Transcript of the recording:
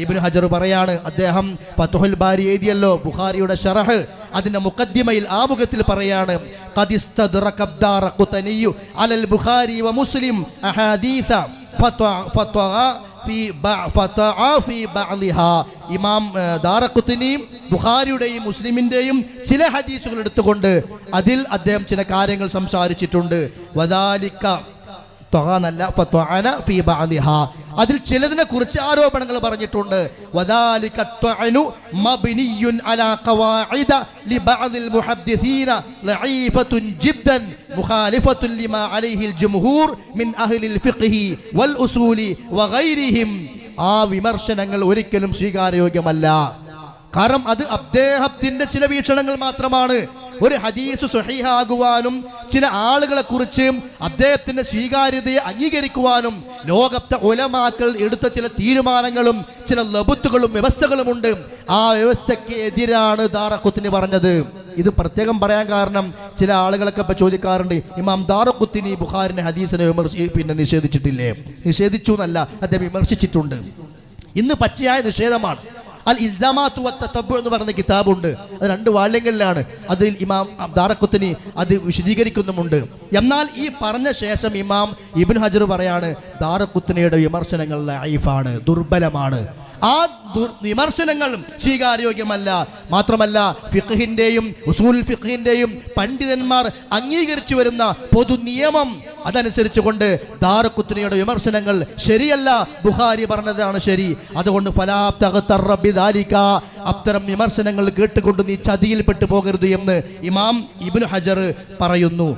ഇബ്നു ഹജർ പറയാണ്, അദ്ദേഹം ഫത്ഹുൽ ബാരി എഴുതിയല്ലോ ബുഖാരിയുടെ ശറഹ്, അതിന്റെ മുഖദ്ദിമയിൽ ആമുഖത്തിൽ പറയാണ്, ഖദിസ്തദ്റക ദാറഖുതനി അലൽ ബുഖാരി വ മുസ്ലിം അഹാദീസ ഇമാം ദാറഖുത്നിയും ബുഖാരിയുടെയും മുസ്ലിമിന്റെയും ചില ഹദീസുകൾ എടുത്തുകൊണ്ട് അതിൽ അദ്ദേഹം ചില കാര്യങ്ങൾ സംസാരിച്ചിട്ടുണ്ട്. വദാലിക ത്വഅനല്ല ഫത്വഅന ഫീ ബഅദിഹാ, അതിൽ ചിലതിനെ കുറിച്ച് ആരോപണങ്ങൾ പറഞ്ഞിട്ടുണ്ട്. വദാലിക ത്വഅനു മബ്നിയുൻ അലാ ഖവാഇദ ലിബഅദിൽ മുഹദ്ദിസീന ലഈഫത്തുൻ ജിദ്ദൻ മുഖാലിഫത്തുൻ ലിമാ അലൈഹിൽ ജംഹൂർ മിൻ അഹ്ലിൽ ഫിഖ്ഹി വൽ ഉസൂലി വഗൈരിഹിം. ആ വിമർശനങ്ങൾ ഒരിക്കലും സ്വീകാര്യോഗ്യമല്ല. കാരണം അത് അദ്ദേഹത്തിന്റെ ചില വീക്ഷണങ്ങൾ മാത്രമാണ്. ഒരു ഹദീസ് സ്വഹീഹാകുവാനും ചില ആളുകളെ കുറിച്ച് അദ്ദേഹത്തിന്റെ സ്വീകാര്യതയെ അംഗീകരിക്കുവാനും ലോകത്തെ ഉലമാക്കൾ എടുത്ത ചില തീരുമാനങ്ങളും ചില ലബുത്തുകളും വ്യവസ്ഥകളുമുണ്ട്. ആ വ്യവസ്ഥയ്ക്ക് എതിരാണ് ദാറഖുത്നി പറഞ്ഞത്. ഇത് പ്രത്യേകം പറയാൻ കാരണം ചില ആളുകളൊക്കെ ഇപ്പൊ ചോദിക്കാറുണ്ട്, ഇമാം ദാറഖുത്നി ബുഖാരിന്റെ ഹദീസിനെ നിഷേധിച്ചിട്ടില്ലേ? നിഷേധിച്ചു എന്നല്ല, അദ്ദേഹം വിമർശിച്ചിട്ടുണ്ട്. ഇന്ന് പച്ചയായ നിഷേധമാണ്. അൽ ഇൽസാമാത്തു വത്തതബ്ബു എന്ന് പറയുന്ന കിതാബുണ്ട്, അത് 2 വാള്യങ്ങളിലാണ്. അതിൽ ഇമാം ദാറഖുത്നി അത് വിശദീകരിക്കുന്നുമുണ്ട്. എന്നാൽ ഈ പറഞ്ഞ ശേഷം ഇമാം ഇബ്നു ഹജർ പറയാണ്, ദാറഖുത്നിയുടെ വിമർശനങ്ങൾ ലഈഫാണ്, ദുർബലമാണ്. ആ വിമർശനങ്ങൾ സ്വീകാര്യോഗ്യമല്ല. മാത്രമല്ല ഫിഖ്ഹിന്റെയും ഉസൂൽ ഫിഖ്ഹിന്റെയും പണ്ഡിതന്മാർ അംഗീകരിച്ചു വരുന്ന പൊതു നിയമം അതനുസരിച്ചുകൊണ്ട് ദാറഖുത്നിയുടെ വിമർശനങ്ങൾ ശരിയല്ല, ബുഖാരി പറഞ്ഞതാണ് ശരി. അതുകൊണ്ട് ഫലാ തഗ്തറ ബിദാലിക, അത്തരം വിമർശനങ്ങൾ കേട്ടുകൊണ്ട് നീ ചതിയിൽപ്പെട്ടു പോകരുത് എന്ന് ഇമാം ഇബ്നു ഹജർ പറയുന്നു.